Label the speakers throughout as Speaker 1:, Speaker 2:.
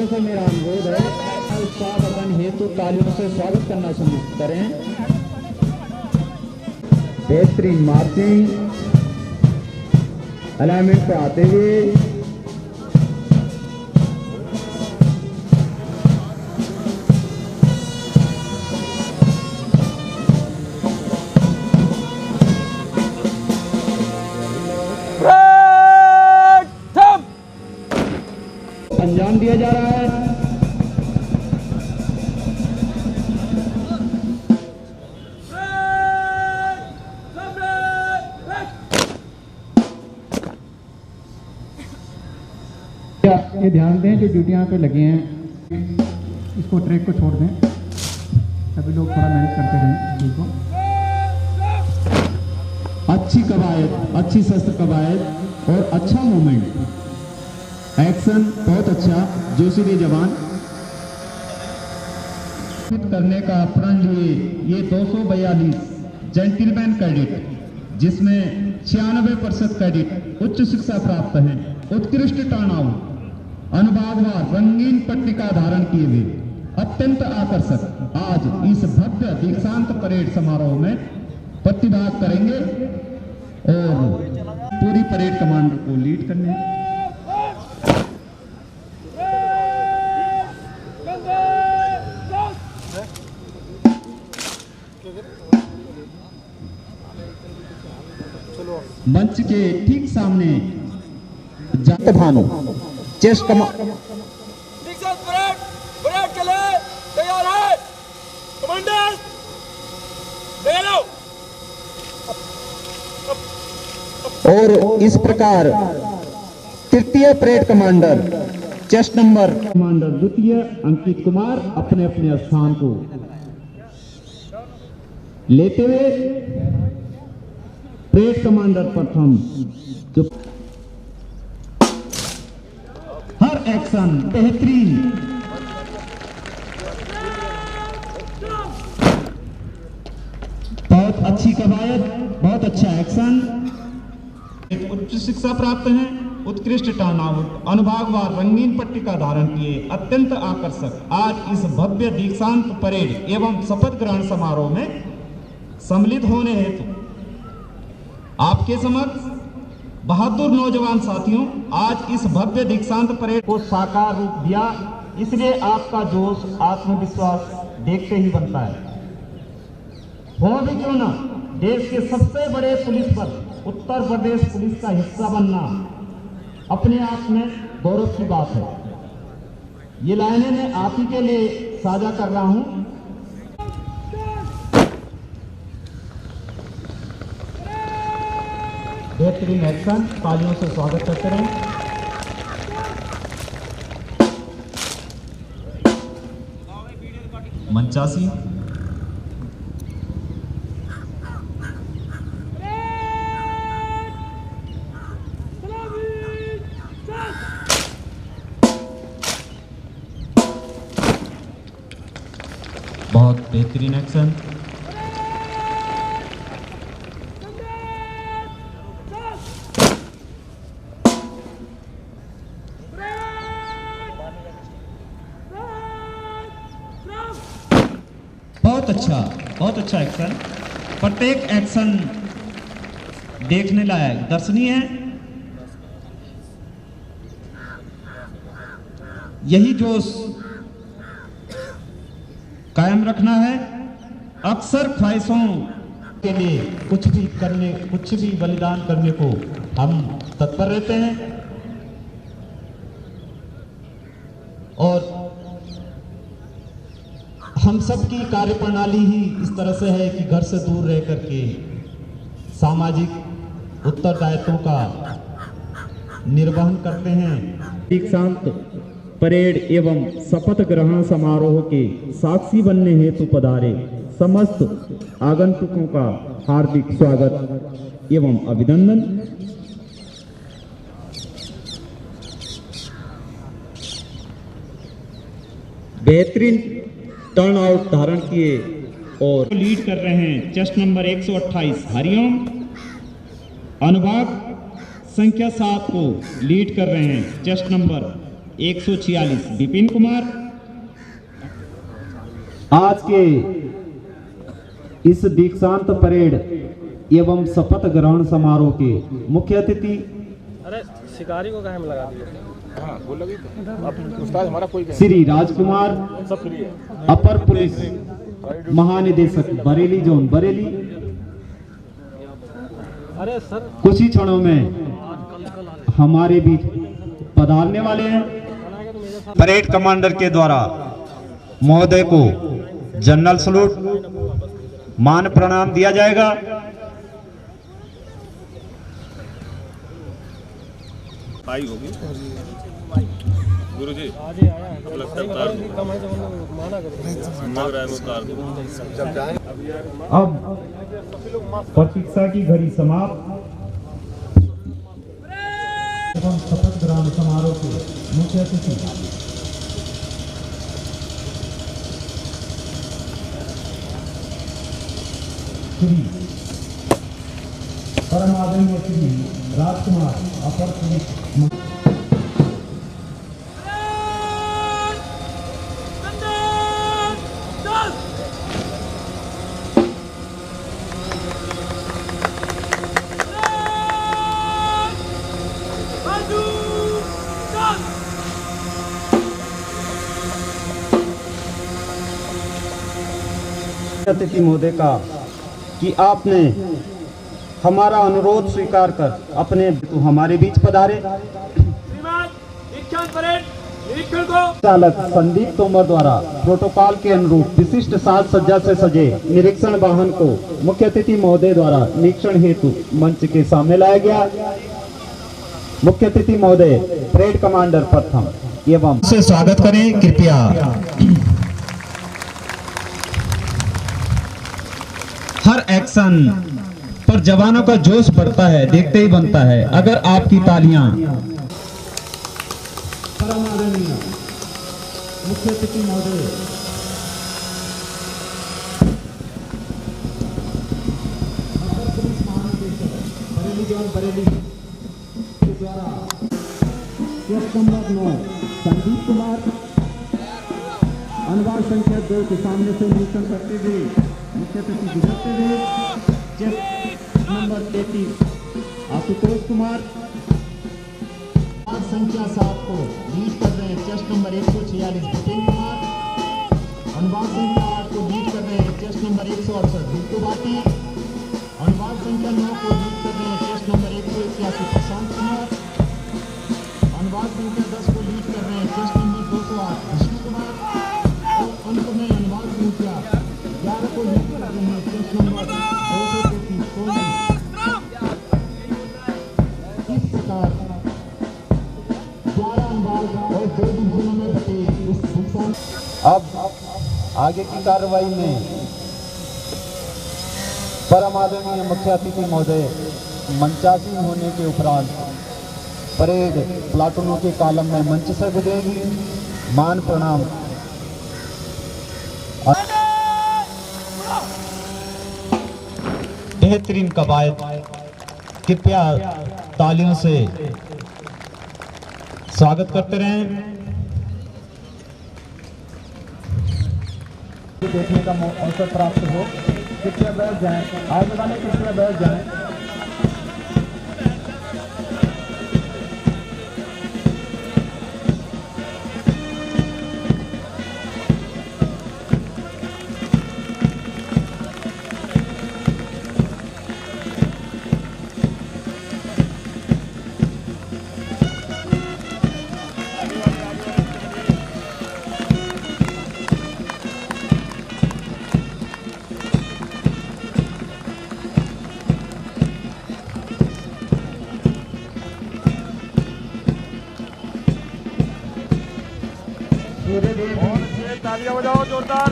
Speaker 1: लोगों से मेरा अनुरोध है उत्साह वर्धन हेतु तालियों से स्वागत करना सुनिश्चित करें। बेहतरीन मार्चिंग अलाइनमेंट पे आते हुए अंजाम दिया जा रहा है।
Speaker 2: ये ध्यान दें जो ड्यूटियां पे लगे हैं इसको ट्रैक को छोड़ दें, सभी लोग थोड़ा मेहनत करते रहें ठीक हो।
Speaker 1: अच्छी कवायद, अच्छी शस्त्र कवायद और अच्छा मूवमेंट, एक्शन बहुत अच्छा। जोशीले जवान करने का प्रण लिए ये 242 जेंटिलमैन कैडेट, जिसमें 96% कैडेट उच्च शिक्षा प्राप्त हैं, उत्कृष्ट टर्नआउट, अनुभागवार रंगीन पट्टिका धारण किए हुए अत्यंत आकर्षक आज इस भव्य दीक्षांत परेड समारोह में प्रतिभाग करेंगे और पूरी परेड कमांडर को लीड करने मंच के ठीक सामने भानु चेस्ट
Speaker 3: परेड के लिए तैयार है कमांडर,
Speaker 1: और इस प्रकार तृतीय parade commander chest number commander द्वितीय अंकित कुमार अपने अपने स्थान को लेते हुए परेड कमांडर प्रथम जो हर एक्शन बेहतरीन, बहुत अच्छी कवायद, बहुत अच्छा एक्शन, उच्च शिक्षा प्राप्त हैं, उत्कृष्ट टर्नआउट, अनुभागवार रंगीन पट्टिका धारण किए अत्यंत आकर्षक आज इस भव्य दीक्षांत परेड एवं शपथ ग्रहण समारोह में सम्मिलित होने हेतु आपके समक्ष बहादुर नौजवान साथियों, आज इस भव्य दीक्षांत परेड को साकार रूप दिया, इसलिए आपका जोश आत्मविश्वास देखते ही बनता है। हो भी क्यों ना, देश के सबसे बड़े पुलिस बल उत्तर प्रदेश पुलिस का हिस्सा बनना अपने आप में गौरव की बात है। ये लाइनें मैं आप ही के लिए साझा कर रहा हूं। बेहतरीन एक्शन, तालियों से स्वागत करते रहें।
Speaker 4: मंचासी बहुत बेहतरीन एक्शन, बहुत अच्छा एक्शन। प्रत्येक एक्शन देखने लायक, दर्शनीय है। यही जोश कायम रखना है। अक्सर ख्वाहिशों के लिए कुछ भी बलिदान करने को हम तत्पर रहते हैं और हम सबकी कार्यप्रणाली ही इस तरह से है कि घर से दूर रह करके सामाजिक उत्तरदायित्वों का निर्वहन करते हैं।
Speaker 1: दीक्षांत परेड एवं शपथ ग्रहण समारोह के साक्षी बनने हेतु पधारे समस्त आगंतुकों का हार्दिक स्वागत एवं अभिनंदन। बेहतरीन टर्नआउट धारण किए और लीड कर रहे हैं चेस्ट नंबर 128 हरिओम, अनुभाग संख्या 7 को लीड कर रहे हैं चेस्ट नंबर 146 विपिन कुमार।
Speaker 4: आज के इस दीक्षांत परेड एवं शपथ ग्रहण समारोह के मुख्य अतिथि
Speaker 5: अरे शिकारी को कहाँ में लगा दिया?
Speaker 4: श्री राजकुमार, अपर पुलिस महानिदेशक बरेली जोन बरेली,
Speaker 5: अरे सर
Speaker 4: कुछ ही क्षणों में हमारे बीच पधारने वाले हैं। परेड कमांडर के द्वारा महोदय को जनरल सलूट मान प्रणाम दिया जाएगा।
Speaker 6: आई होगी गुरुजी,
Speaker 5: आज ही आया है, लगता है कम है तो माना करो।
Speaker 1: अब प्रतीक्षा की घड़ी समाप्त एवं शपथ ग्रहण समारोह के मुख्य अतिथि श्री परम आदरणीय श्री राजकुमार, अपर पुलिस
Speaker 4: अतिथि महोदय का कि आपने हमारा अनुरोध स्वीकार कर अपने तो हमारे बीच पधारे। चालक संदीप तोमर द्वारा प्रोटोकॉल के अनुरूप विशिष्ट साज सज्जा से सजे निरीक्षण वाहन को मुख्य अतिथि महोदय द्वारा निरीक्षण हेतु मंच के सामने लाया गया। मुख्य अतिथि महोदय परेड कमांडर प्रथम एवं
Speaker 1: से स्वागत करें कृपया। हर एक्शन पर जवानों का जोश बढ़ता है, देखते ही बनता है अगर आपकी तालियां।
Speaker 4: परम आदरणीय मुख्य अतिथि महोदय अपर पुलिस महानिदेशक बरेली जोन बरेली के द्वारा केस नंबर 9 संदीप कुमार अनुवाद संख्या 2 के सामने से निरीक्षण करते हुए मुख्य अतिथि गुजरते हुए केस नंबर 33 आशुतोष कुमार संख्या 7 को लीड कर रहे हैं चेस्ट नंबर 146 विपिन कुमार। अनुवाद संख्या 8 को लीड कर रहे हैं चेस्ट नंबर 168 बिट्टू बाटी। अनुवाद संख्या 9 को लीड कर रहे हैं चेस्ट नंबर 181 प्रशांत कुमार। अनुवाद संख्या 10 को लीड कर रहे हैं चेस्ट नंबर 208 विष्णु कुमार। और अंत में अनुवाद संख्या 11 को लीड कर रहे हैं चेस्ट नंबर 233 सोनी। इस प्रकार अब आगे की कार्रवाई में परम आदरणीय मुख्य अतिथि महोदय मंचासीन होने के उपरांत परेड प्लाटूनों के कॉलम में मंच से गुजरेंगी। मान प्रणाम।
Speaker 1: बेहतरीन कवायद, कृपया तालियों से स्वागत करते रहें।
Speaker 2: देखने का अवसर प्राप्त हो, कृपया बैठ जाएं। आगे वाले कृपया बैठ जाएं।
Speaker 5: तालियां बजाओ जोरदार।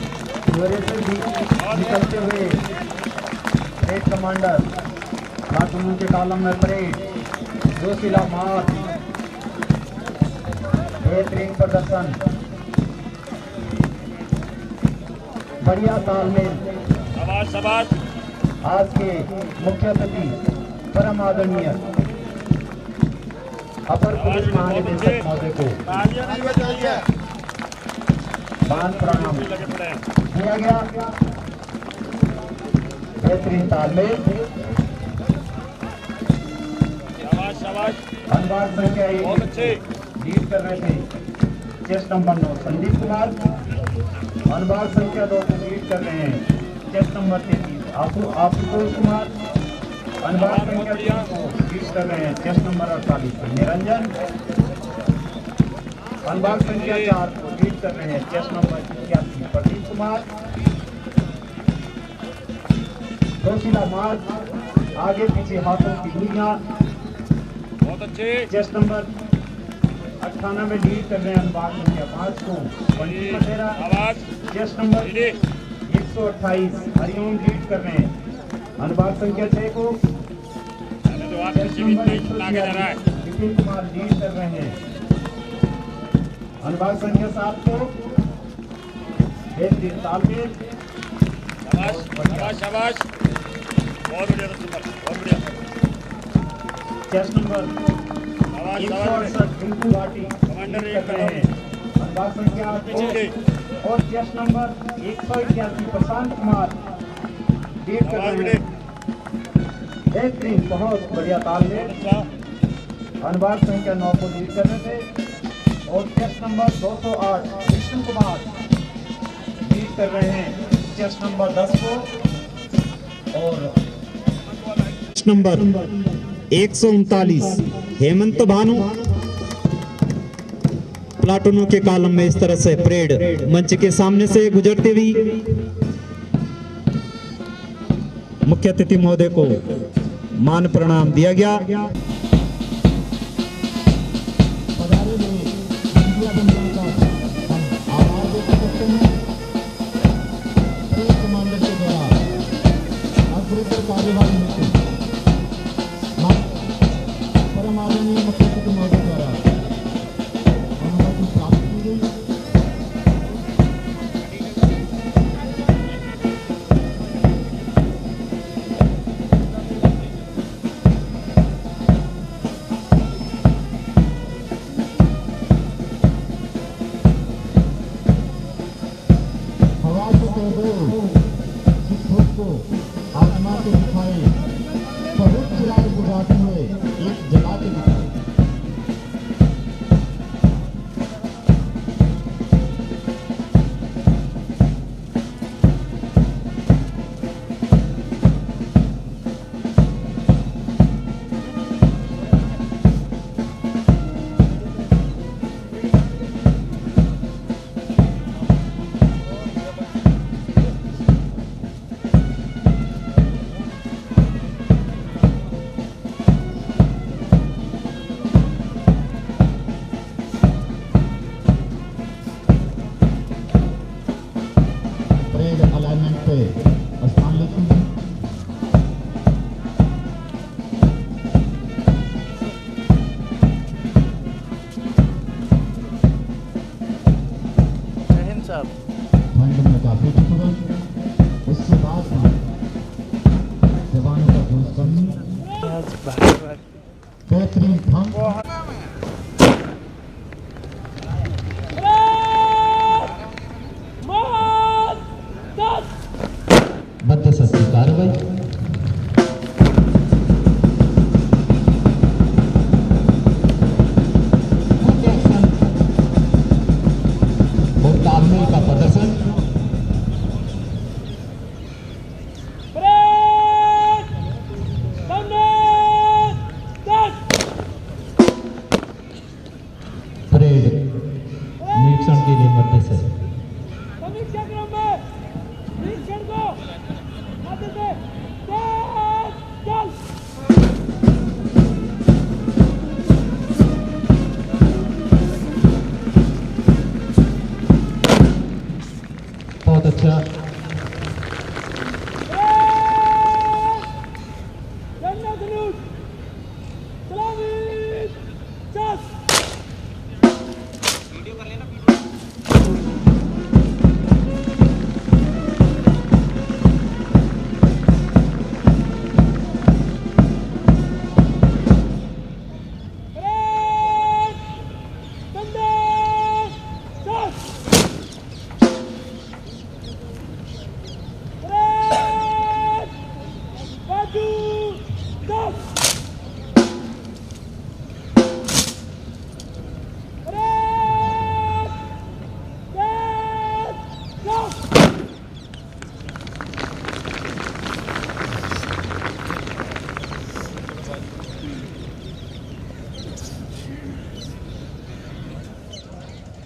Speaker 2: निकलते हुए परेड कमांडर प्लाटून के कॉलम में परेड जोशीला मार्च, बेहतरीन प्रदर्शन, बढ़िया तालमेल।
Speaker 6: शाबाश।
Speaker 2: आज के मुख्य अतिथि परम आदरणीय
Speaker 4: अपर पुलिस महानिदेशक महोदय को
Speaker 6: तालियां नहीं बज रही है,
Speaker 4: मान प्रणाम
Speaker 6: लगे पड़े हैं।
Speaker 4: दिया गया। बेहतरीन तालमेल।
Speaker 6: शाबाश शाबाश,
Speaker 4: अनुभाग संख्या
Speaker 6: बहुत
Speaker 4: 1
Speaker 6: अच्छे।
Speaker 4: लीड कर रहे थे चेस्ट नंबर 9 संदीप कुमार। अनुभाग संख्या 2 को लीड कर रहे हैं चेस्ट नंबर 33 आशुतोष कुमार। अनुभाग संख्या 3 को लीड कर रहे हैं चेस्ट नंबर 48 निरंजन। अनुभाग संख्या 4 को लीड कर रहे हैं चेस्ट नंबर 81 प्रदीप कुमार। जोशीला मार्ग, आगे पीछे हाथों की दूरियां।
Speaker 6: बहुत अच्छे।
Speaker 4: चेस्ट नंबर 98 लीड कर रहे हैं अनुभाग संख्या 5 को बंटी मसेरा।
Speaker 6: आवाज
Speaker 4: chest number
Speaker 6: Leede.
Speaker 4: 128 Hariom lead कर रहे हैं अनुभाग संख्या 6 को।
Speaker 6: जो आप
Speaker 4: चेस्ट
Speaker 6: किसी भी
Speaker 4: नंबर
Speaker 6: नहीं लाके जा रहा है।
Speaker 4: 146 विपिन कुमार लीड कर रहे हैं अनुभाग संख्या 7 को। बेहतरीन तालमेल।
Speaker 6: शाबाश शाबाश शाबाश, बहुत बढ़िया सुंदर, बहुत बढ़िया।
Speaker 4: चेस्ट नंबर
Speaker 6: शाबाश शाबाश,
Speaker 4: 168 रिंकू भाटी
Speaker 6: कमांडर
Speaker 4: लीड
Speaker 6: एक
Speaker 4: कर रहे हैं अनुभाग संख्या 8 को। और chest number 181 Prashant Kumar lead कर
Speaker 6: आवाज
Speaker 4: रहे
Speaker 6: लीडे।
Speaker 4: हैं। बेहतरीन, बहुत बढ़िया तालमेल।
Speaker 6: अच्छा,
Speaker 4: अनुभाग संख्या 9 को लीड कर रहे थे और chest number 208 Vishnu Kumar lead कर रहे हैं चेस्ट नंबर 10 को। और चेस्ट नंबर 139 हेमंत भानु। प्लाटूनों के कॉलम में इस तरह से परेड मंच के सामने से गुजरती हुई मुख्य अतिथि महोदय को मान प्रणाम दिया गया। पधारे हुए इंडिया बंधुओं का हम आभार व्यक्त करते हैं। फील्ड कमांडर के द्वारा अग्रसर कार्यवाही हेतु परम आदरणीय मुख्य अतिथि महोदय द्वारा अनुमति प्राप्त की गई। हवा से कह दो जिस धूप को आसमां के दिखाए, बहुत चिराग बुझाते हुए एक जला के दिखाए। अलाइनमेंट पे स्थान लेते हैं। ठंड में काफी तुरंत उसके बाद जवानों का जोश कमी, बेहतरीन भंग। मध्यस्थी कार्रवाई। और तालमेल का प्रदर्शन।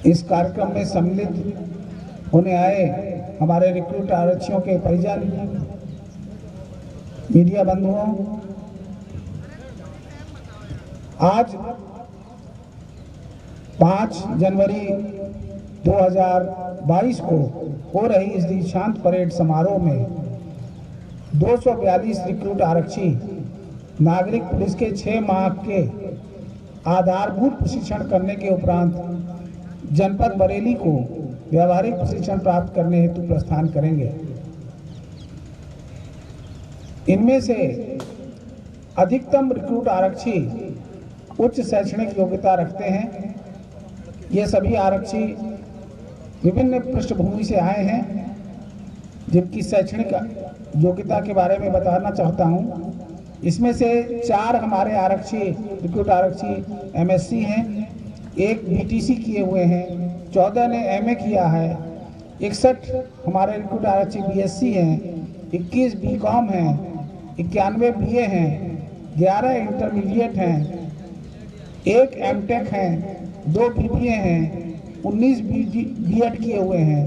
Speaker 7: इस कार्यक्रम में सम्मिलित होने आए हमारे रिक्रूट आरक्षियों के परिजन, मीडिया बंधुओं, आज 5 जनवरी 2022 को हो रही इस दीक्षांत परेड समारोह में 242 रिक्रूट आरक्षी नागरिक पुलिस के 6 माह के आधारभूत प्रशिक्षण करने के उपरांत जनपद बरेली को व्यावहारिक प्रशिक्षण प्राप्त करने हेतु प्रस्थान करेंगे। इनमें से अधिकतम रिक्रूट आरक्षी उच्च शैक्षणिक योग्यता रखते हैं। ये सभी आरक्षी विभिन्न पृष्ठभूमि से आए हैं, जिनकी शैक्षणिक योग्यता के बारे में बताना चाहता हूं। इसमें से 4 हमारे आरक्षी रिक्रूट आरक्षी MSc हैं, 1 BTC किए हुए हैं, 14 ने MA किया है, 61 हमारे रिक्रूट आरक्षी BSc हैं, 21 BCom हैं, 91 BA हैं, 11 इंटरमीडिएट हैं, 1 MTech हैं, 2 BBA हैं, 19 B.Ed किए हुए हैं,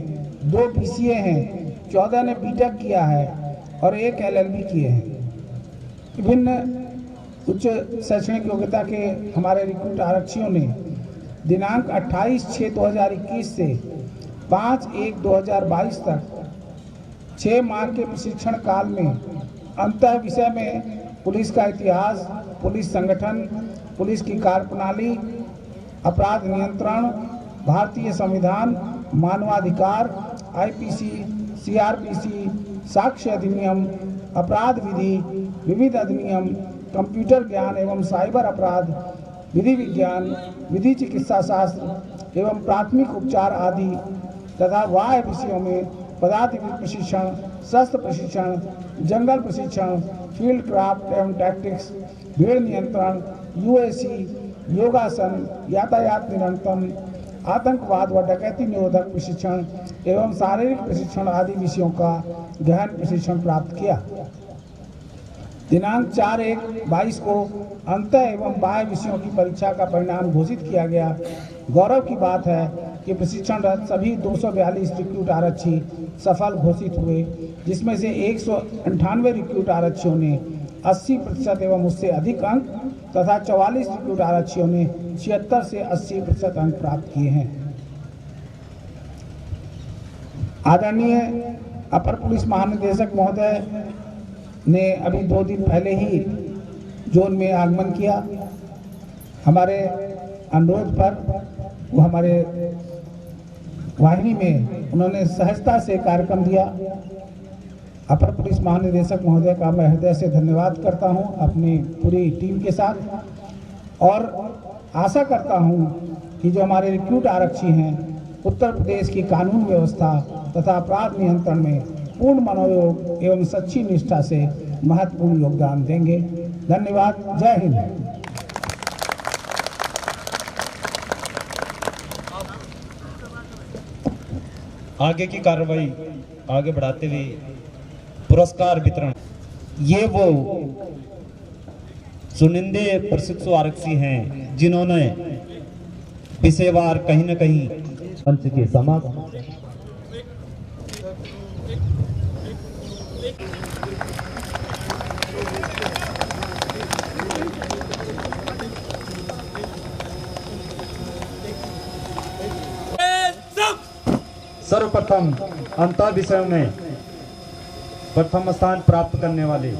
Speaker 7: 2 BCA हैं, 14 ने BTech किया है और 1 LLB किए हैं। विभिन्न उच्च शैक्षणिक योग्यता के हमारे रिक्रूट आरक्षियों ने दिनांक 28/6/2021 से 5/1/2022 तक 6 माह के प्रशिक्षण काल में अंतः विषय में पुलिस का इतिहास, पुलिस संगठन, पुलिस की कार्यप्रणाली, अपराध नियंत्रण, भारतीय संविधान, मानवाधिकार, IPC, CRPC, साक्ष्य अधिनियम, अपराध विधि, विविध अधिनियम, कंप्यूटर ज्ञान एवं साइबर अपराध, विधि विज्ञान, विधि चिकित्सा शास्त्र एवं प्राथमिक उपचार आदि तथा वाह्य विषयों में पदार्थ प्रशिक्षण, शस्त्र प्रशिक्षण, जंगल प्रशिक्षण, फील्ड क्राफ्ट एवं टैक्टिक्स, भीड़ नियंत्रण, UAC, योगासन, यातायात नियंत्रण, आतंकवाद व डकैती निरोधक प्रशिक्षण एवं शारीरिक प्रशिक्षण आदि विषयों का गहन प्रशिक्षण प्राप्त किया। दिनांक 4/1/22 को अंतः एवं बाह्य विषयों की परीक्षा का परिणाम घोषित किया गया। गौरव की बात है कि प्रशिक्षणरत सभी 242 रिक्रूट आरक्षी सफल घोषित हुए, जिसमें से 198 रिक्रूट आरक्षियों ने 80% एवं उससे अधिक अंक तथा 44 रिक्रूट आरक्षियों ने 76 से 80% अंक प्राप्त किए हैं। आदरणीय अपर पुलिस महानिदेशक महोदय ने अभी 2 दिन पहले ही जोन में आगमन किया। हमारे अनुरोध पर वो हमारे वाहिनी में उन्होंने सहजता से कार्यक्रम दिया। अपर पुलिस महानिदेशक महोदय का मैं हृदय से धन्यवाद करता हूं अपनी पूरी टीम के साथ, और आशा करता हूं कि जो हमारे रिक्रूट आरक्षी हैं उत्तर प्रदेश की कानून व्यवस्था तथा अपराध नियंत्रण में पूर्ण मनोयोग एवं सच्ची निष्ठा से महत्वपूर्ण योगदान देंगे। धन्यवाद। जय हिंद।
Speaker 1: आगे की कार्रवाई आगे बढ़ाते हुए पुरस्कार वितरण। ये वो चुनिंदे प्रशिक्षु आरक्षी हैं जिन्होंने विषयवार कहीं न कहीं पंच के समक्ष सर्वप्रथम अंतर विषयों में प्रथम स्थान प्राप्त करने वाले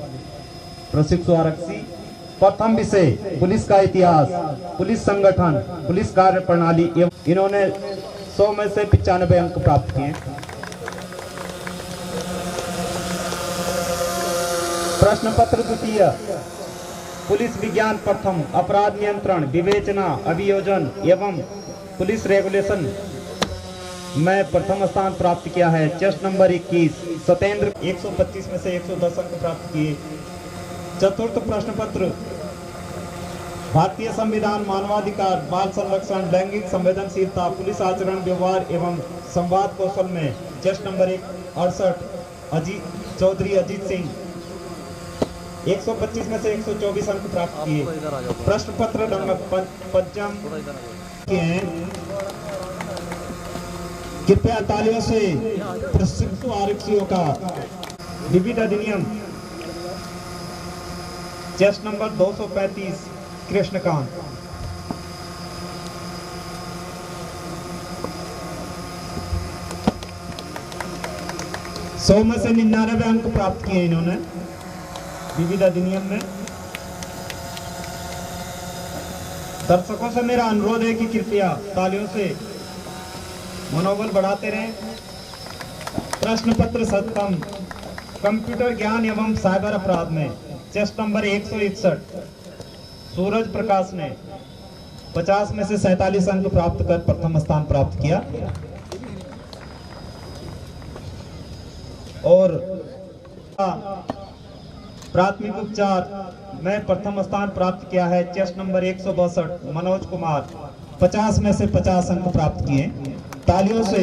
Speaker 1: प्रशिक्षु आरक्षी। प्रथम विषय पुलिस का इतिहास, पुलिस संगठन, पुलिस कार्य प्रणाली एवं इन्होंने 100 में से 95 अंक प्राप्त किए। प्रश्न पत्र द्वितीय पुलिस विज्ञान प्रथम, अपराध नियंत्रण, विवेचना, अभियोजन एवं पुलिस रेगुलेशन में प्रथम स्थान प्राप्त किया है। चेस्ट नंबर 21 सत्येंद्र 125 में से 110 अंक प्राप्त किए। चतुर्थ प्रश्न पत्र भारतीय संविधान, मानवाधिकार, बाल संरक्षण, लैंगिक संवेदनशीलता, पुलिस आचरण, व्यवहार एवं संवाद कौशल में चेस्ट नंबर 68 चौधरी अजीत सिंह 125 में से 124 अंक प्राप्त किए। प्रश्न पत्र नंबर 55 के हैं कृपया तालियों से प्रशिक्षु आरक्षियों का विविध अधिनियम चेस्ट नंबर 235 कृष्णकांत। सौ में से 99 अंक प्राप्त किए इन्होंने विविध अधिनियम में। दर्शकों से मेरा अनुरोध है कि कृपया तालियों से मनोबल बढ़ाते रहें। प्रश्न पत्र 7 कंप्यूटर ज्ञान एवं साइबर अपराध में चेस्ट नंबर 161 सूरज प्रकाश ने 50 में से 47 अंक प्राप्त कर प्रथम स्थान प्राप्त किया। और प्राथमिक उपचार में प्रथम स्थान प्राप्त किया है चेस्ट नंबर 162 मनोज कुमार, 50 में से 50 अंक प्राप्त किए। तालियों से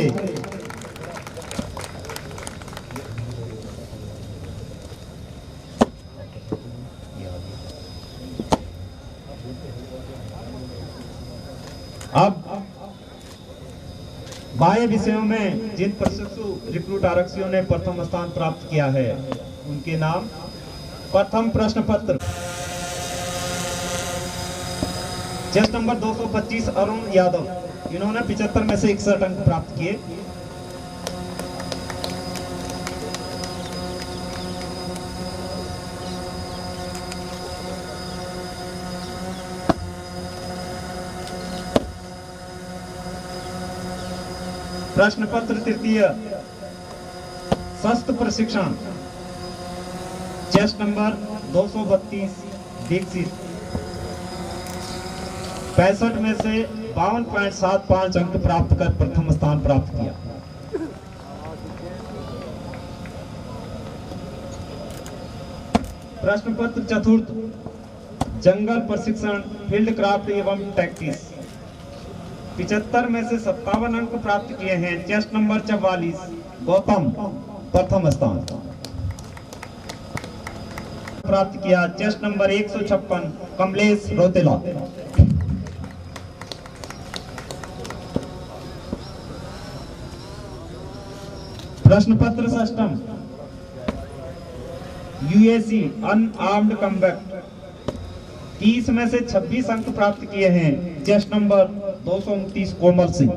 Speaker 1: अब बाह्य विषयों में जिन प्रशिक्षु रिक्रूट आरक्षियों ने प्रथम स्थान प्राप्त किया है उनके नाम। प्रथम प्रश्न पत्र चेस्ट नंबर 225 अरुण यादव, इन्होंने 75 में से 61 अंक प्राप्त किए। प्रश्न पत्र तृतीय शस्त्र प्रशिक्षण चेस्ट नंबर 232 दीक्षित, 65 में से 52.75 अंक प्राप्त कर प्रथम स्थान प्राप्त किया। प्रश्न पत्र चतुर्थ जंगल प्रशिक्षण फील्ड क्राफ्ट एवं टैक्टिस, 75 में से 57 अंक प्राप्त किए हैं। चेस्ट नंबर 44 गौतम प्रथम स्थान प्राप्त किया। Chest number 156 Kamlesh Rautela. प्रश्न पत्र षष्ठम यूएसी अनआर्म्ड कम्बैट, 30 में से 26 अंक प्राप्त किए हैं। Chest number 229 Komal Singh.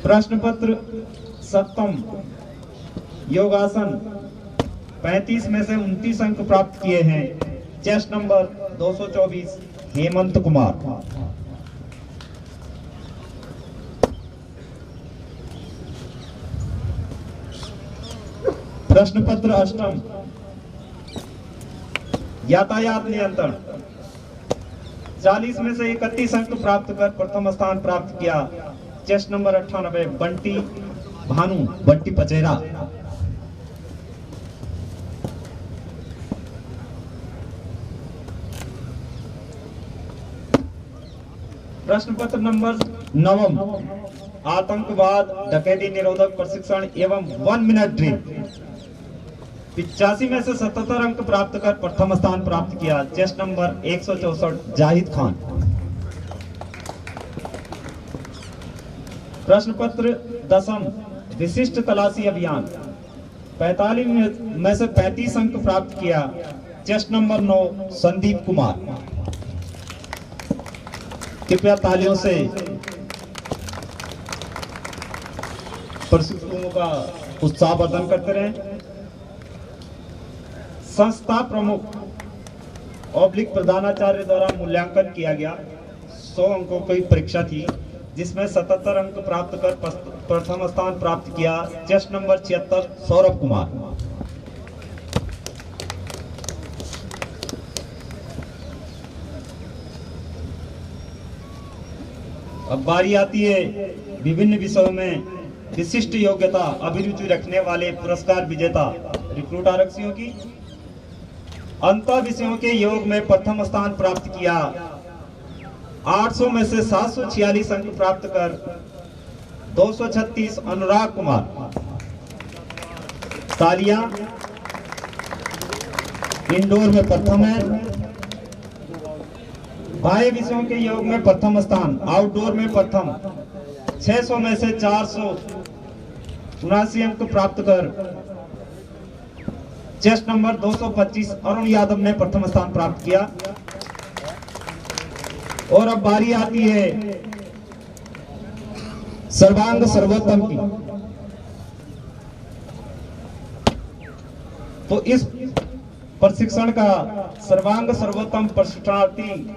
Speaker 1: प्रश्न पत्र सप्तम योगासन, 35 में से 29 अंक प्राप्त किए हैं। Chest number 224 Hemant Kumar. प्रश्न पत्र अष्टम यातायात नियंत्रण, 40 में से 31 अंक प्राप्त कर प्रथम स्थान प्राप्त किया। Chest number 98 Bunty Bhanu Bunty Pachera. प्रश्न पत्र नंबर 9 आतंकवाद डकैती निरोधक प्रशिक्षण एवं 1 मिनट ड्रिल, 85 में से 77 अंक प्राप्त कर प्रथम स्थान प्राप्त किया। Chest number 164 Zahid Khan. प्रश्न पत्र 10 विशिष्ट तलाशी अभियान, 45 में से 35 अंक प्राप्त किया। Chest number 9 Sandeep Kumar. कृपया तालियों से प्रशिक्षुओं का उत्साहवर्धन करते रहें। संस्था प्रमुख ऑब्लिक प्रधानाचार्य द्वारा मूल्यांकन किया गया 100 अंकों की परीक्षा थी, जिसमें 77 अंक प्राप्त कर प्रथम स्थान प्राप्त किया। Chest number 76 Saurabh Kumar. अब बारी आती है विभिन्न विषयों में विशिष्ट योग्यता अभिरुचि रखने वाले पुरस्कार विजेता रिक्रूट आरक्षियों की। अंतर विषयों के योग में प्रथम स्थान प्राप्त किया। 800 में से 746 अंक प्राप्त कर 236 अनुराग कुमार। तालियां। इंडोर में प्रथम है। बाह्य विषयों के योग में प्रथम स्थान, आउटडोर में प्रथम, 600 में से 479 अंक प्राप्त कर चेस्ट नंबर 225 अरुण यादव ने प्रथम स्थान प्राप्त किया। और अब बारी आती है सर्वांग सर्वोत्तम की। तो इस प्रशिक्षण का सर्वांग सर्वोत्तम प्रशिक्षणार्थी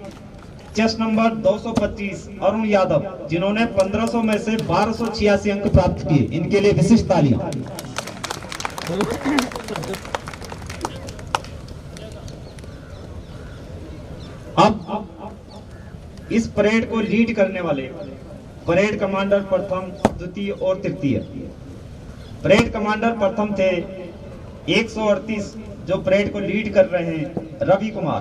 Speaker 1: चेस्ट नंबर 225 अरुण यादव, जिन्होंने 1500 में से 1286 अंक प्राप्त किए। इनके लिए विशिष्ट तालियां। अब इस परेड को लीड करने वाले परेड कमांडर प्रथम, द्वितीय और तृतीय। परेड कमांडर प्रथम थे 138, जो परेड को लीड कर रहे हैं रवि कुमार।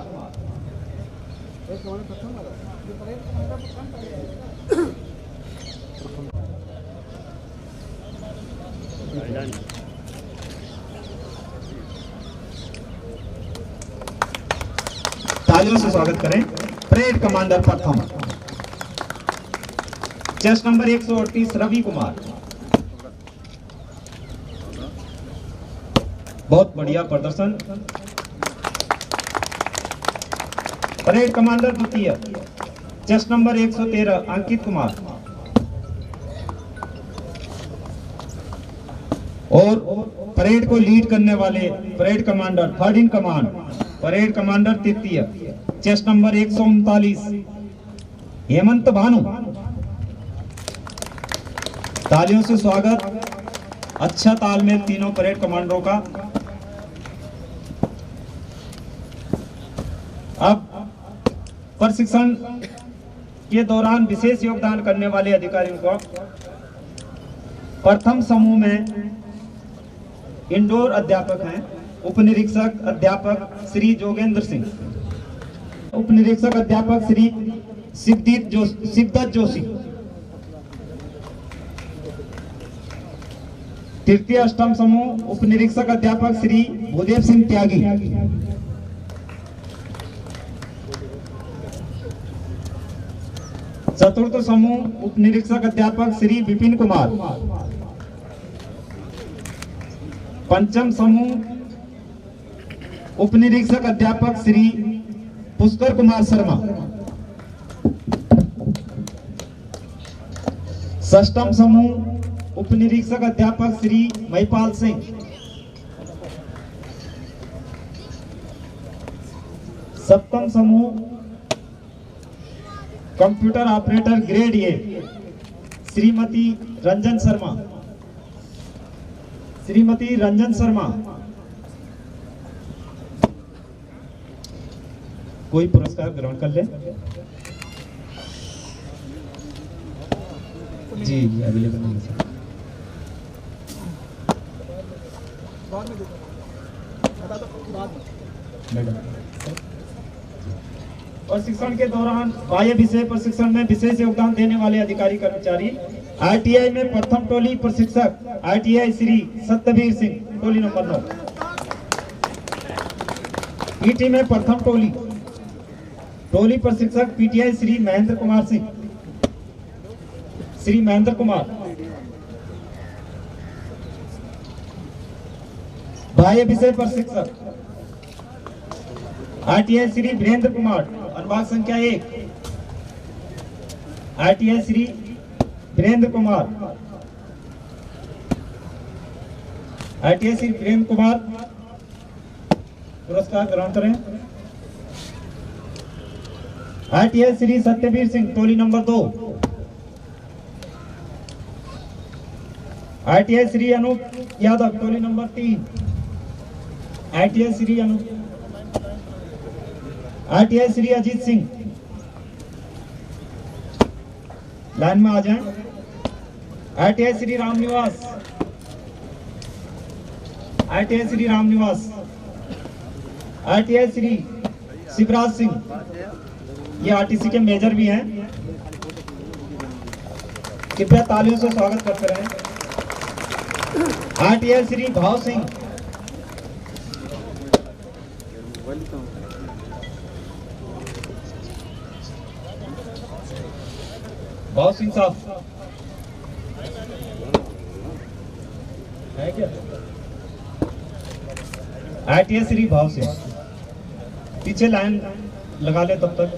Speaker 1: तालियों से स्वागत करें परेड कमांडर प्रथम, चेस्ट नंबर 138 रवि कुमार। बहुत बढ़िया प्रदर्शन। परेड कमांडर द्वितीय, चेस्ट नंबर 113 अंकित कुमार। और परेड को लीड करने वाले parade commander third in command, parade commander तृतीय, चेस्ट नंबर 139 हेमंत भानु। तालियों से स्वागत। अच्छा तालमेल तीनों परेड कमांडरों का। अब प्रशिक्षण के दौरान विशेष योगदान करने वाले अधिकारियों को प्रथम समूह में इंडोर अध्यापक हैं उपनिरीक्षक अध्यापक श्री जोगेंद्र सिंह, उपनिरीक्षक अध्यापक श्री शिवदत्त जोशी, तृतीय अष्टम समूह उपनिरीक्षक अध्यापक श्री भूदेव सिंह त्यागी, चतुर्थ समूह उपनिरीक्षक अध्यापक श्री विपिन कुमार, पंचम समूह उपनिरीक्षक अध्यापक श्री पुष्कर कुमार शर्मा, षष्ठम समूह उपनिरीक्षक अध्यापक श्री महिपाल सिंह, सप्तम समूह computer operator grade A Shrimati Ranjan Sharma, Shrimati Ranjan Sharma. कोई पुरस्कार ग्रहण कर ले। जी अवेलेबल नहीं है। मैडम प्रशिक्षण के दौरान बाह्य विषय प्रशिक्षण में विशेष योगदान देने वाले अधिकारी कर्मचारी आईटीआई में प्रथम टोली प्रशिक्षक आईटीआई श्री सत्यवीर सिंह, टोली नंबर 9। पीटी में प्रथम टोली प्रशिक्षक पीटीआई श्री महेंद्र कुमार सिंह, श्री महेंद्र कुमार। बाह्य विषय प्रशिक्षक आईटीआई श्री वीरेंद्र कुमार, अनुभाग संख्या 1। आईटीआई श्री वीरेंद्र कुमार, आईटीआई श्री वीरेंद्र कुमार पुरस्कार ग्रहण करें। आईटीआई श्री सत्यवीर सिंह, टोली नंबर 2। आईटीआई श्री अनूप यादव, टोली number 3। ITI Shri Anoop, ITI Shri Ajit Singh, line में आ जाएं। ITI Shri Ramniwas, ITI Shri Ramniwas, ITI Shri Shivraj Singh, ये आरटीसी के मेजर भी हैं। कृपया तालियों से स्वागत करते रहें। आईटीआई श्री भाव सिंह, भाव सिंह साहब है क्या? ITS श्री भाव सिंह, पीछे लाइन लगा ले तब तक,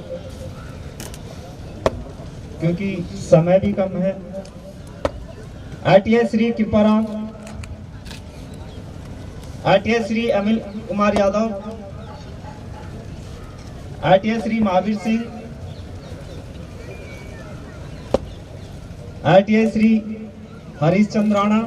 Speaker 1: क्योंकि समय भी कम है। ITS Shri Kriparam, ITS Shri Anil Kumar Yadav, ITS Shri Mahavir Singh, ITS Shri Harish Chandra Rana,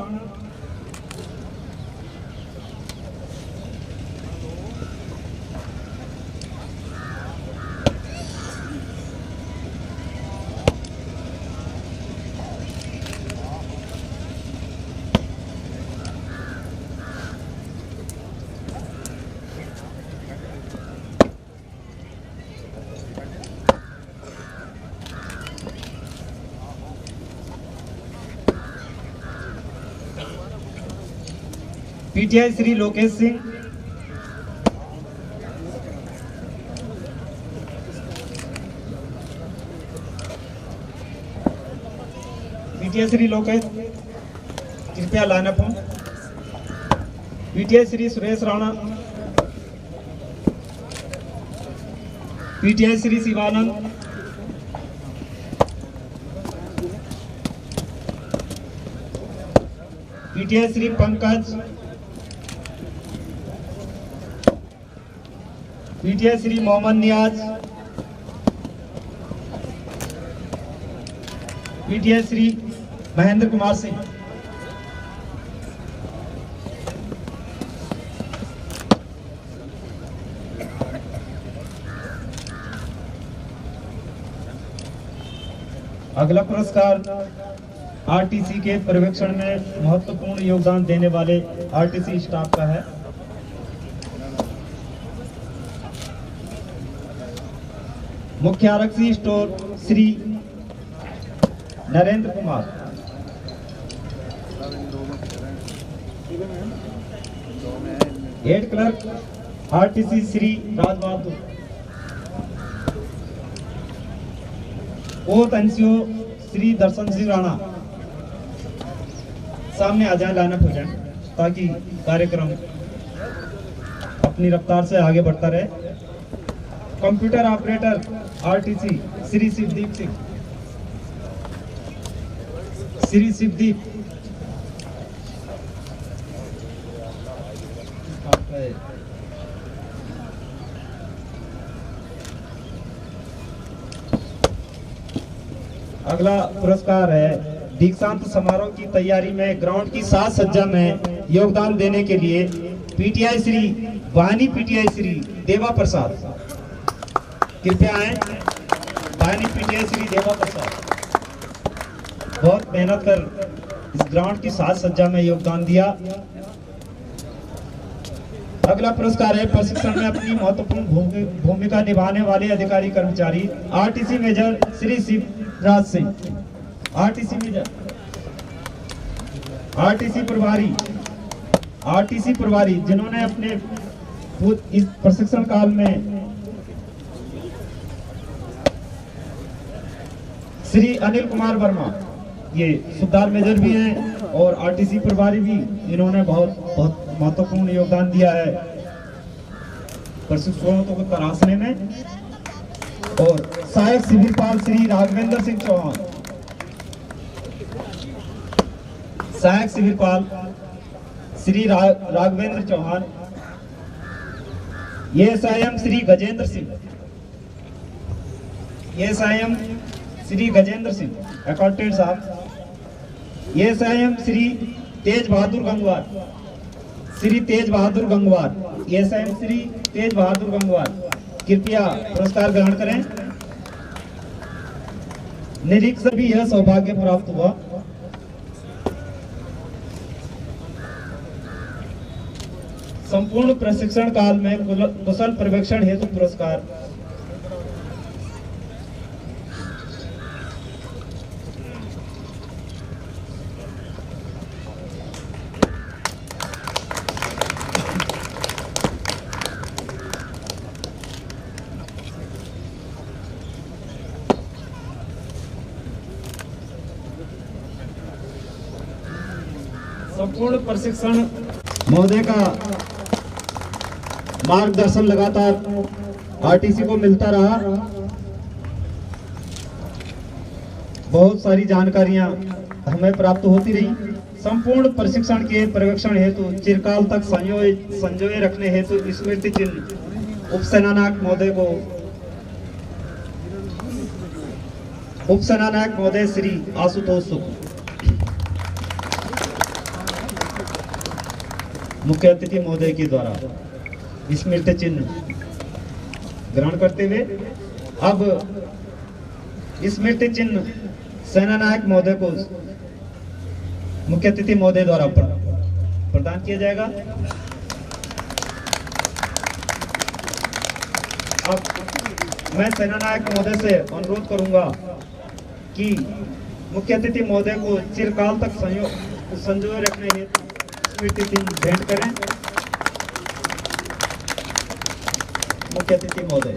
Speaker 1: PTI Shri Lokesh Singh, PTI Shri Lokesh कृपया लाइन अप हो। PTI Shri Suresh Rana, PTI Shri Shivanand, PTI Shri Pankaj, PTI Shri Mohammad Niyaz, PTI Shri Mahendra Kumar Singh, अगला पुरस्कार RTC के पर्यवेक्षण में महत्वपूर्ण योगदान देने वाले RTC स्टाफ का है। मुख्य आरक्षी store Shri Narendra Kumar, head clerk RTC Shri Raj Bahadur, ओथ एनसीओ श्री दर्शन सिंह राणा। सामने आ जाए, लाइनअप हो जाए ताकि कार्यक्रम अपनी रफ्तार से आगे बढ़ता रहे। Computer operator RTC Shri Shivdeep Singh, Shri Shivdeep, अगला पुरस्कार है दीक्षांत समारोह की तैयारी में ग्राउंड की साज सज्जा में योगदान देने के लिए PTI श्री वानी, PTI श्री देवा प्रसाद, कृपया आए। वानी PTI श्री देवा प्रसाद बहुत मेहनत कर इस ग्राउंड की साज सज्जा में योगदान दिया। अगला पुरस्कार है प्रशिक्षण में अपनी महत्वपूर्ण भूमिका निभाने वाले अधिकारी कर्मचारी RTC major Shri Shivraj Singh, RTC major, RTC प्रभारी जिन्होंने अपने इस प्रशिक्षण काल में श्री अनिल कुमार वर्मा, ये सुधार मेजर भी हैं और RTC प्रभारी भी, इन्होंने बहुत महत्वपूर्ण योगदान दिया है प्रशिक्षुओं को तराशने में। और सहायक शिविरपाल श्री राघवेंद्र सिंह चौहान, सहायक शिविरपाल श्री राघवेंद्र चौहान, ये SIM श्री गजेंद्र सिंह, ये SIM श्री गजेंद्र सिंह अकाउंटेंट साहब, ये SIM श्री तेज बहादुर गंगवार, श्री तेज बहादुर गंगवार, ये SIM श्री तेज बहादुर गंगवार, कृपया पुरस्कार ग्रहण करें। निरीक्षक भी यह सौभाग्य प्राप्त हुआ। संपूर्ण प्रशिक्षण काल में कुशल पर्यवेक्षण हेतु पुरस्कार संपूर्ण प्रशिक्षण महोदय का मार्गदर्शन लगातार आरटीसी को मिलता रहा। बहुत सारी जानकारियां हमें प्राप्त होती रही। संपूर्ण प्रशिक्षण के पर्यवेक्षण हेतु चिरकाल तक संजोए रखने हेतु स्मृति चिन्ह उप सेनानायक महोदय श्री आशुतोष सुख, मुख्य अतिथि महोदय के द्वारा स्मृति चिन्ह ग्रहण करते हुए अब स्मृति चिन्ह सेनानायक महोदय को मुख्य अतिथि महोदय द्वारा प्रदान किया जाएगा। अब मैं सेनानायक महोदय से अनुरोध करूंगा कि मुख्य अतिथि महोदय को चिरकाल तक संजोए रखने हेतु स्मृति चिन्ह भेंट करें। मुख्य अतिथि महोदय।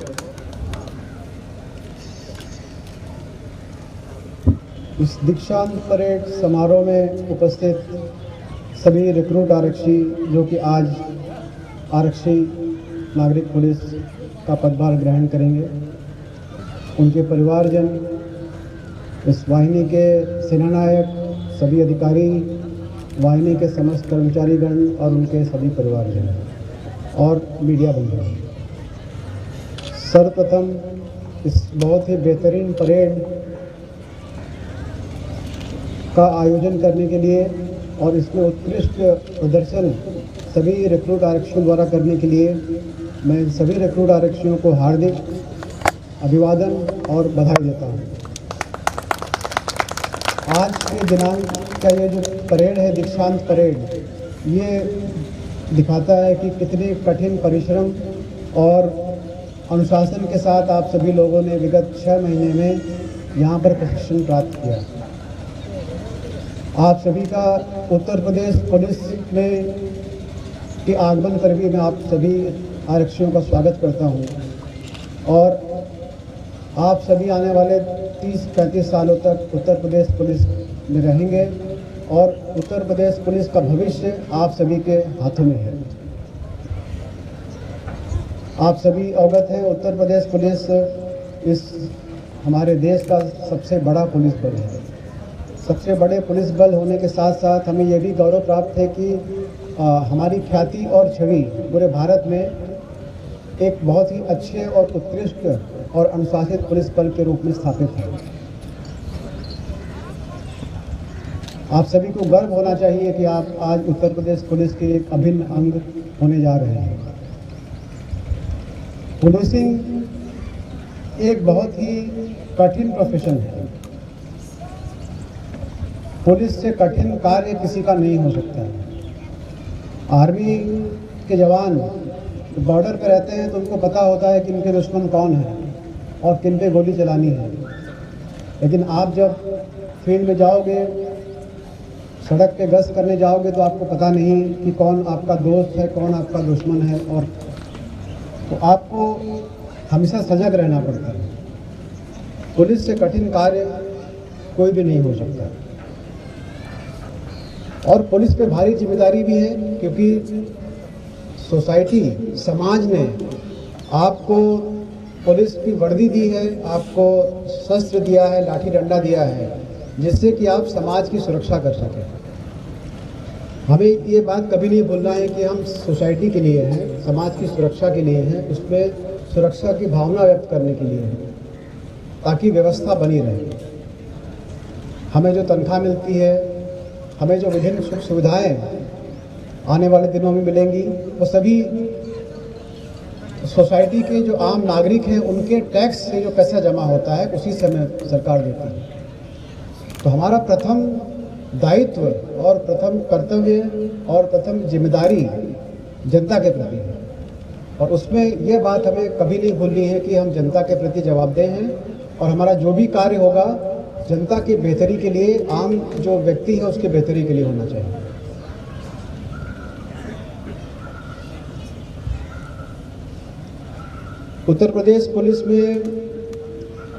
Speaker 8: इस दीक्षांत परेड समारोह में उपस्थित सभी रिक्रूट आरक्षी जो कि आज आरक्षी नागरिक पुलिस का पदभार ग्रहण करेंगे, उनके परिवारजन, इस वाहिनी के सेनानायक, सभी अधिकारी, वाहिनी के समस्त कर्मचारीगण और उनके सभी परिवारजन और मीडिया बंधु, सर्वप्रथम इस बहुत ही बेहतरीन परेड का आयोजन करने के लिए और इसमें उत्कृष्ट प्रदर्शन सभी रिक्रूट आरक्षियों द्वारा करने के लिए मैं सभी रिक्रूट आरक्षियों को हार्दिक अभिवादन और बधाई देता हूं। आज के दिनांक का ये जो परेड है, दीक्षांत परेड, ये दिखाता है कि कितने कठिन परिश्रम और अनुशासन के साथ आप सभी लोगों ने विगत 6 महीने में यहाँ पर प्रशिक्षण प्राप्त किया। आप सभी का उत्तर प्रदेश पुलिस में के आगमन पर भी मैं आप सभी आरक्षियों का स्वागत करता हूं और आप सभी आने वाले 30-35 सालों तक उत्तर प्रदेश पुलिस में रहेंगे और उत्तर प्रदेश पुलिस का भविष्य आप सभी के हाथों में है। आप सभी अवगत हैं, उत्तर प्रदेश पुलिस इस हमारे देश का सबसे बड़ा पुलिस बल है। सबसे बड़े पुलिस बल होने के साथ साथ हमें यह भी गौरव प्राप्त है कि हमारी ख्याति और छवि पूरे भारत में एक बहुत ही अच्छे और उत्कृष्ट और अनुशासित पुलिस बल के रूप में स्थापित है। आप सभी को गर्व होना चाहिए कि आप आज उत्तर प्रदेश पुलिस के एक अभिन्न अंग होने जा रहे हैं। पुलिसिंग एक बहुत ही कठिन प्रोफेशन है। पुलिस से कठिन कार्य किसी का नहीं हो सकता है। आर्मी के जवान बॉर्डर पर रहते हैं तो उनको पता होता है कि इनके दुश्मन कौन है और किन पे गोली चलानी है, लेकिन आप जब फील्ड में जाओगे, सड़क पे गश्त करने जाओगे तो आपको पता नहीं कि कौन आपका दोस्त है, कौन आपका दुश्मन है, और तो आपको हमेशा सजग रहना पड़ता है। पुलिस से कठिन कार्य कोई भी नहीं हो सकता और पुलिस पे भारी जिम्मेदारी भी है, क्योंकि सोसाइटी, समाज ने आपको पुलिस की वर्दी दी है, आपको शस्त्र दिया है, लाठी डंडा दिया है, जिससे कि आप समाज की सुरक्षा कर सकें। हमें ये बात कभी नहीं भूलना है कि हम सोसाइटी के लिए हैं, समाज की सुरक्षा के लिए हैं, उसमें सुरक्षा की भावना व्यक्त करने के लिए हैं, ताकि व्यवस्था बनी रहे। हमें जो तनख्वाह मिलती है, हमें जो विभिन्न सुख सुविधाएं आने वाले दिनों में मिलेंगी, वो सभी सोसाइटी के जो आम नागरिक हैं उनके टैक्स से जो पैसा जमा होता है उसी से हमें सरकार देती है। तो हमारा प्रथम दायित्व और प्रथम कर्तव्य और प्रथम जिम्मेदारी जनता के प्रति है, और उसमें यह बात हमें कभी नहीं भूलनी है कि हम जनता के प्रति जवाबदेह हैं और हमारा जो भी कार्य होगा जनता की बेहतरी के लिए, आम जो व्यक्ति है उसकी बेहतरी के लिए होना चाहिए। उत्तर प्रदेश पुलिस में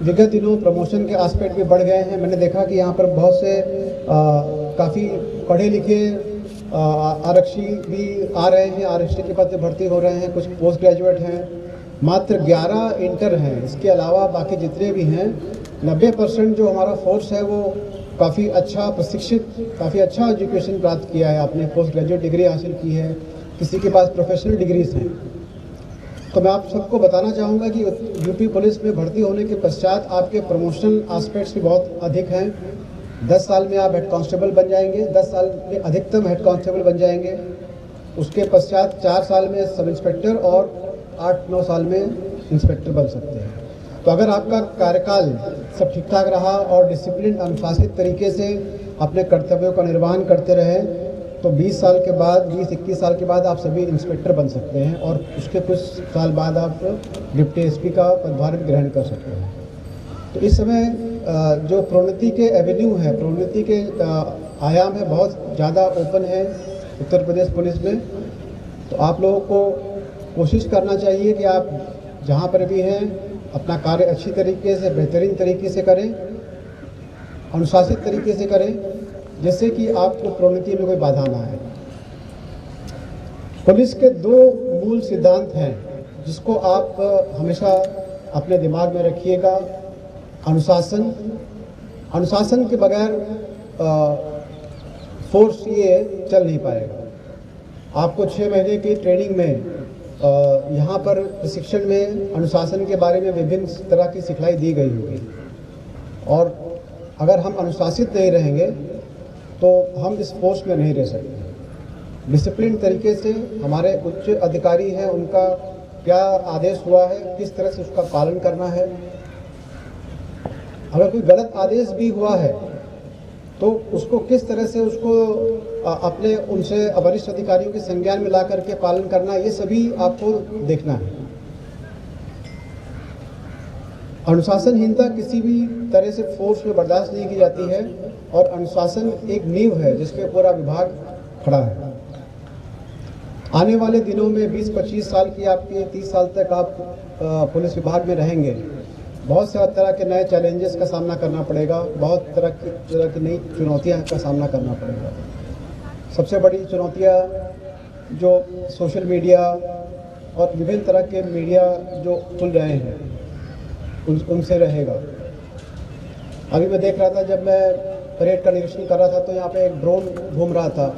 Speaker 8: विगत दिनों प्रमोशन के एस्पेक्ट भी बढ़ गए हैं। मैंने देखा कि यहाँ पर बहुत से काफ़ी पढ़े लिखे आरक्षी भी आ रहे हैं, आरक्षी के पद पे भर्ती हो रहे हैं, कुछ पोस्ट ग्रेजुएट हैं, मात्र 11 इंटर हैं। इसके अलावा बाकी जितने भी हैं 90% जो हमारा फोर्स है वो काफ़ी अच्छा प्रशिक्षित, काफ़ी अच्छा एजुकेशन प्राप्त किया है, आपने पोस्ट ग्रेजुएट डिग्री हासिल की है, किसी के पास प्रोफेशनल डिग्रीज हैं। तो मैं आप सबको बताना चाहूँगा कि यूपी पुलिस में भर्ती होने के पश्चात आपके प्रमोशनल एस्पेक्ट्स भी बहुत अधिक हैं। 10 साल में आप हेड कांस्टेबल बन जाएंगे, 10 साल में अधिकतम हेड कांस्टेबल बन जाएंगे। उसके पश्चात 4 साल में सब इंस्पेक्टर और 8-9 साल में इंस्पेक्टर बन सकते हैं। तो अगर आपका कार्यकाल सब ठीक ठाक रहा और डिसिप्लिन अनुशासित तरीके से अपने कर्तव्यों का निर्वहन करते रहे तो 20 साल के बाद, 20-21 साल के बाद आप सभी इंस्पेक्टर बन सकते हैं और उसके कुछ साल बाद आप डिप्टी एसपी का पदभार भी ग्रहण कर सकते हैं। तो इस समय जो प्रोन्नति के एवेन्यू है, प्रोन्नति के आयाम है, बहुत ज़्यादा ओपन है उत्तर प्रदेश पुलिस में। तो आप लोगों को कोशिश करना चाहिए कि आप जहाँ पर भी हैं अपना कार्य अच्छी तरीके से, बेहतरीन तरीके से करें, अनुशासित तरीके से करें, जिससे कि आपको प्रोन्नति में कोई बाधा ना आए। पुलिस के 2 मूल सिद्धांत हैं जिसको आप हमेशा अपने दिमाग में रखिएगा। अनुशासन, अनुशासन के बगैर फोर्स ये चल नहीं पाएगा। आपको 6 महीने की ट्रेनिंग में यहाँ पर प्रशिक्षण में अनुशासन के बारे में विभिन्न तरह की सिखलाई दी गई होगी और अगर हम अनुशासित नहीं रहेंगे तो हम इस पोस्ट में नहीं रह सकते। डिसिप्लिन तरीके से हमारे उच्च अधिकारी हैं, उनका क्या आदेश हुआ है, किस तरह से उसका पालन करना है। अगर कोई गलत आदेश भी हुआ है तो उसको किस तरह से उसको अपने उनसे वरिष्ठ अधिकारियों के संज्ञान में ला करके पालन करना, ये सभी आपको देखना है। अनुशासनहीनता किसी भी तरह से फोर्स में बर्दाश्त नहीं की जाती है और अनुशासन एक नींव है जिसके पूरा विभाग खड़ा है। आने वाले दिनों में 20-25 साल की आपकी 30 साल तक आप पुलिस विभाग में रहेंगे, बहुत सारा तरह के नए चैलेंजेस का सामना करना पड़ेगा, बहुत तरह की नई चुनौतियां का सामना करना पड़ेगा। सबसे बड़ी चुनौतियां जो सोशल मीडिया और विभिन्न तरह के मीडिया जो खुल रहे हैं उनसे रहेगा। अभी मैं देख रहा था, जब मैं परेड का निरीक्षण कर रहा था तो यहाँ पे एक ड्रोन घूम रहा था।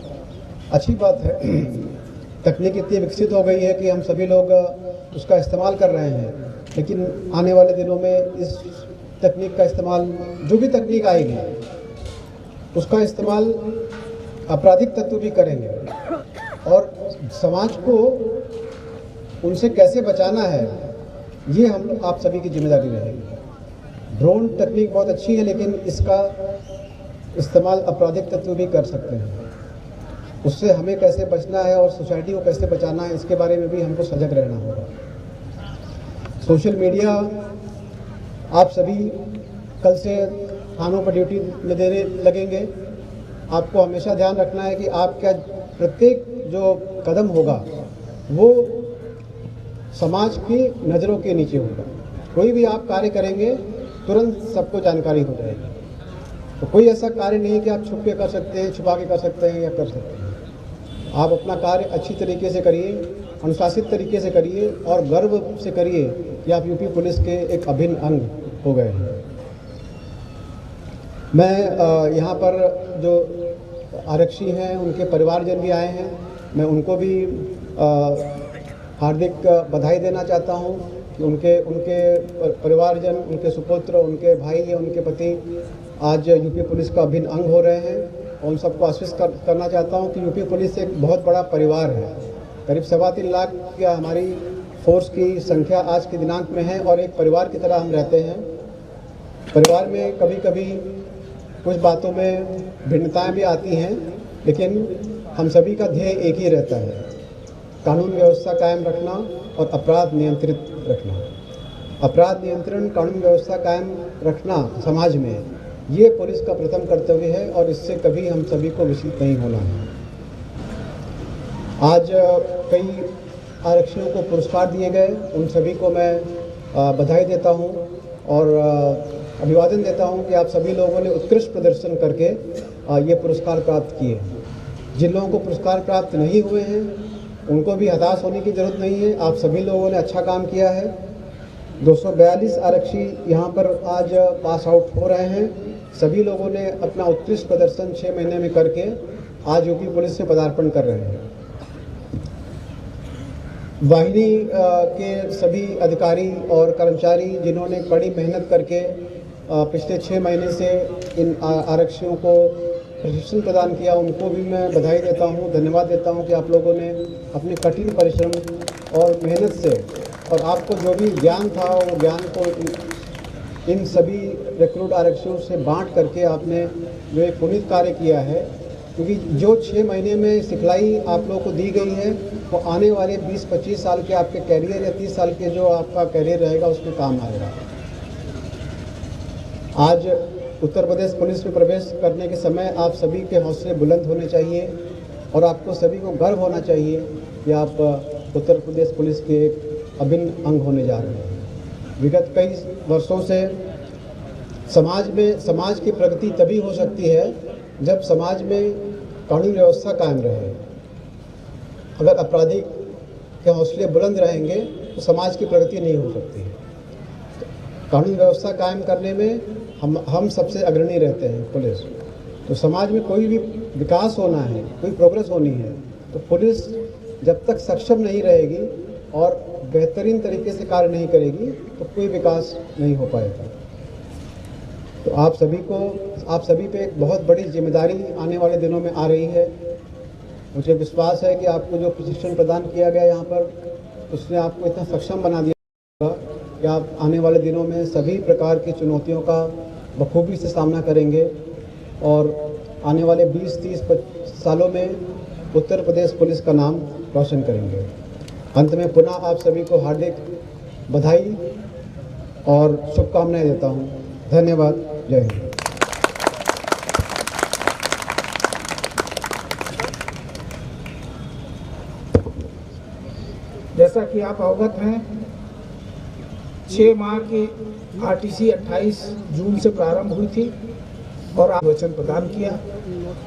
Speaker 8: अच्छी बात है, तकनीक इतनी विकसित हो गई है कि हम सभी लोग उसका इस्तेमाल कर रहे हैं, लेकिन आने वाले दिनों में इस तकनीक का इस्तेमाल, जो भी तकनीक आएगी उसका इस्तेमाल आपराधिक तत्व भी करेंगे और समाज को उनसे कैसे बचाना है ये हम आप सभी की जिम्मेदारी रहेगी। ड्रोन तकनीक बहुत अच्छी है लेकिन इसका इस्तेमाल आपराधिक तत्व भी कर सकते हैं। उससे हमें कैसे बचना है और सोसाइटी को कैसे बचाना है इसके बारे में भी हमको सजग रहना होगा। सोशल मीडिया आप सभी कल से थानों पर ड्यूटी में देने लगेंगे। आपको हमेशा ध्यान रखना है कि आपका प्रत्येक जो कदम होगा वो समाज की नज़रों के नीचे होगा। कोई भी आप कार्य करेंगे तुरंत सबको जानकारी हो जाएगी। तो कोई ऐसा कार्य नहीं कि आप छुप के कर सकते हैं, छुपा के कर सकते हैं या कर सकते हैं। आप अपना कार्य अच्छी तरीके से करिए, अनुशासित तरीके से करिए और गर्व से करिए कि आप यूपी पुलिस के एक अभिन्न अंग हो गए हैं। मैं यहाँ पर जो आरक्षी हैं उनके परिवारजन भी आए हैं, मैं उनको भी हार्दिक बधाई देना चाहता हूँ कि उनके परिवारजन, उनके सुपुत्र, उनके भाई या उनके पति आज यूपी पुलिस का अभिन्न अंग हो रहे हैं। और उन सबको आश्वस्त करना चाहता हूँ कि यूपी पुलिस एक बहुत बड़ा परिवार है। करीब 3.25 लाख की हमारी फोर्स की संख्या आज के दिनांक में है और एक परिवार की तरह हम रहते हैं। परिवार में कभी कभी कुछ बातों में भिन्नताएं भी आती हैं, लेकिन हम सभी का ध्येय एक ही रहता है, कानून व्यवस्था कायम रखना और अपराध नियंत्रित रखना। अपराध नियंत्रण, कानून व्यवस्था कायम रखना समाज में, ये पुलिस का प्रथम कर्तव्य है और इससे कभी हम सभी को विचलित नहीं होना है। आज कई आरक्षियों को पुरस्कार दिए गए, उन सभी को मैं बधाई देता हूं और अभिवादन देता हूं कि आप सभी लोगों ने उत्कृष्ट प्रदर्शन करके ये पुरस्कार प्राप्त किए। जिन लोगों को पुरस्कार प्राप्त नहीं हुए हैं उनको भी हताश होने की ज़रूरत नहीं है। आप सभी लोगों ने अच्छा काम किया है। 242 आरक्षी यहाँ पर आज पास आउट हो रहे हैं। सभी लोगों ने अपना उत्कृष्ट प्रदर्शन 6 महीने में करके आज यूपी पुलिस में पदार्पण कर रहे हैं। वाहिनी के सभी अधिकारी और कर्मचारी जिन्होंने कड़ी मेहनत करके पिछले 6 महीने से इन आरक्षियों को प्रशिक्षण प्रदान किया, उनको भी मैं बधाई देता हूँ, धन्यवाद देता हूँ कि आप लोगों ने अपने कठिन परिश्रम और मेहनत से और आपको जो भी ज्ञान था वो ज्ञान को इन सभी रिक्रूट आरक्षियों से बांट करके आपने जो एक पुनीत कार्य किया है। क्योंकि जो 6 महीने में सिखलाई आप लोगों को दी गई है वो आने वाले 20-25 साल के आपके कैरियर या 30 साल के जो आपका कैरियर रहेगा उसमें काम आएगा। आज उत्तर प्रदेश पुलिस में प्रवेश करने के समय आप सभी के हौसले बुलंद होने चाहिए और आपको सभी को गर्व होना चाहिए कि आप उत्तर प्रदेश पुलिस के एक अभिन्न अंग होने जा रहे हैं। विगत कई वर्षों से समाज की प्रगति तभी हो सकती है जब समाज में कानून व्यवस्था कायम रहे। अगर अपराधी के हौसले बुलंद रहेंगे तो समाज की प्रगति नहीं हो सकती है। कानून व्यवस्था कायम करने में हम सबसे अग्रणी रहते हैं पुलिस। तो समाज में कोई भी विकास होना है, कोई प्रोग्रेस होनी है, तो पुलिस जब तक सक्षम नहीं रहेगी और बेहतरीन तरीके से कार्य नहीं करेगी तो कोई विकास नहीं हो पाएगा। तो आप सभी पे एक बहुत बड़ी जिम्मेदारी आने वाले दिनों में आ रही है। मुझे विश्वास है कि आपको जो प्रशिक्षण प्रदान किया गया यहाँ पर उसने आपको इतना सक्षम बना दिया कि आप आने वाले दिनों में सभी प्रकार की चुनौतियों का बखूबी से सामना करेंगे और आने वाले 20-30 सालों में उत्तर प्रदेश पुलिस का नाम रोशन करेंगे। अंत में पुनः आप सभी को हार्दिक बधाई और शुभकामनाएं देता हूँ। धन्यवाद। जय हिंद।
Speaker 7: जैसा कि आप अवगत हैं, 6 माह की आरटीसी 28 जून से प्रारंभ हुई थी और आप वचन प्रदान किया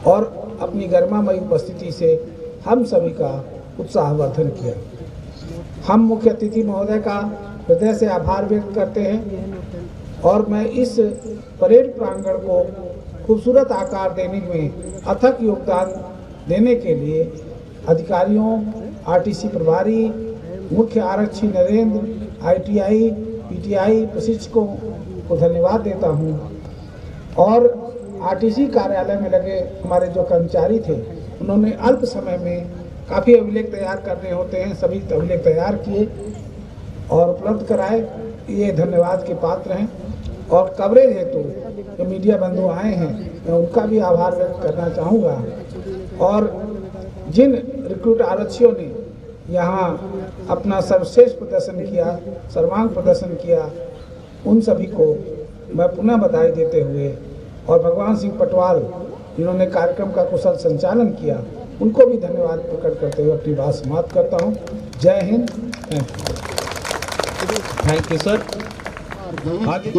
Speaker 7: और अपनी गरिमामयी उपस्थिति से हम सभी का उत्साहवर्धन किया। हम मुख्य अतिथि महोदय का हृदय से आभार व्यक्त करते हैं और मैं इस परेड प्रांगण को खूबसूरत आकार देने में अथक योगदान देने के लिए अधिकारियों, आरटीसी प्रभारी, मुख्य आरक्षी नरेंद्र, आईटीआई, पीटीआई प्रशिक्षकों को धन्यवाद देता हूं और आरटीसी कार्यालय में लगे हमारे जो कर्मचारी थे उन्होंने अल्प समय में काफ़ी अभिलेख तैयार करने होते हैं, सभी अभिलेख तैयार किए और उपलब्ध कराए। ये धन्यवाद के पात्र हैं और कवरेज हेतु जो मीडिया बंधु आए हैं मैं उनका भी आभार व्यक्त करना चाहूँगा और जिन रिक्रूट आरक्षियों ने यहाँ अपना सर्वश्रेष्ठ प्रदर्शन किया, सर्वांग प्रदर्शन किया, उन सभी को मैं पुनः बधाई देते हुए और भगवान सिंह पटवाल जिन्होंने कार्यक्रम का कुशल संचालन किया उनको भी धन्यवाद प्रकट करते हुए अपनी बात समाप्त करता हूँ। जय हिंद।
Speaker 9: Thank you sir.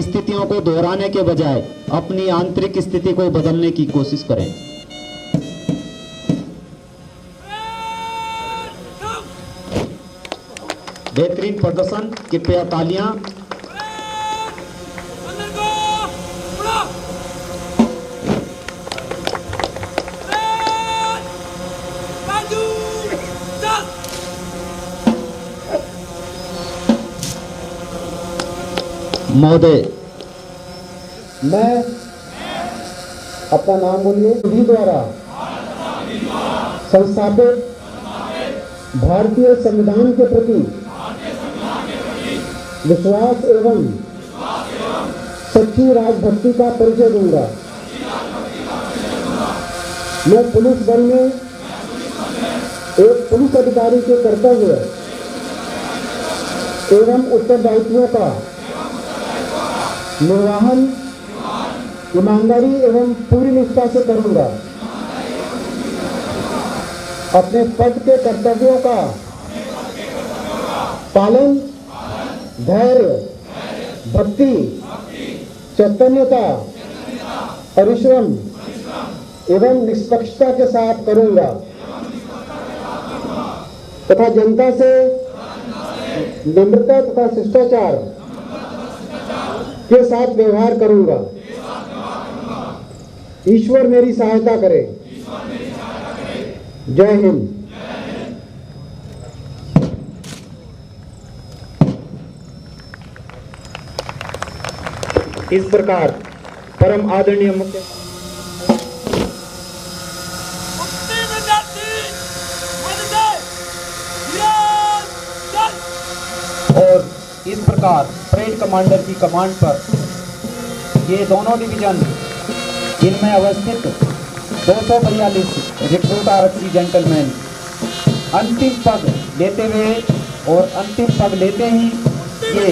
Speaker 9: स्थितियों को दोहराने के बजाय अपनी आंतरिक स्थिति को बदलने की कोशिश करें। बेहतरीन प्रदर्शन, कृपया तालियां। महोदय,
Speaker 8: मैं अपना नाम बोलिए। विधि द्वारा संस्थापित भारतीय संविधान के प्रति विश्वास एवं सच्ची राजभक्ति का परिचय दूंगा। मैं पुलिस बल में एक पुलिस अधिकारी के कर्तव्य एवं उत्तरदायित्वों का निर्वहन ईमानदारी एवं पूरी निष्ठा से करूंगा। अपने पद के कर्तव्यों का पालन धैर्य, भक्ति, चैतन्यता, परिश्रम एवं निष्पक्षता के साथ करूंगा तथा जनता से नम्रता तथा शिष्टाचार के साथ व्यवहार करूंगा। ईश्वर मेरी सहायता करे। जय हिंद।
Speaker 9: इस प्रकार परम आदरणीय मुख्य
Speaker 3: मुक्ति विद्यार्थी मददे वीर चल।
Speaker 9: और इस प्रकार परेड कमांडर की कमांड पर ये दोनों डिवीजन जिनमें अवस्थित 242 रिक्रूट आरक्षी जेंटलमैन अंतिम पग लेते हुए और अंतिम पग लेते ही ये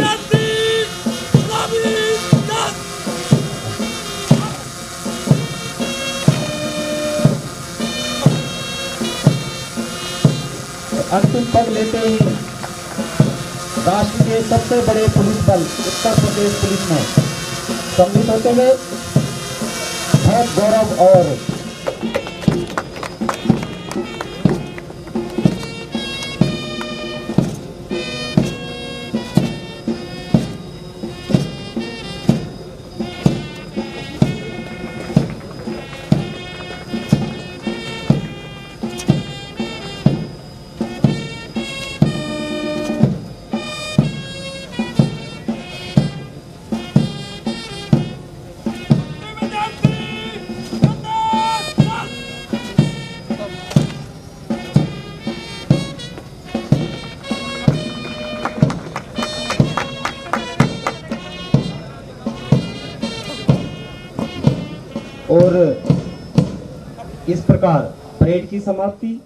Speaker 9: अंतिम पग लेते ही राष्ट्र के सबसे बड़े पुलिस बल उत्तर प्रदेश पुलिस में सम्मिलित होते हुए बहुत गौरव और इस प्रकार परेड की समाप्ति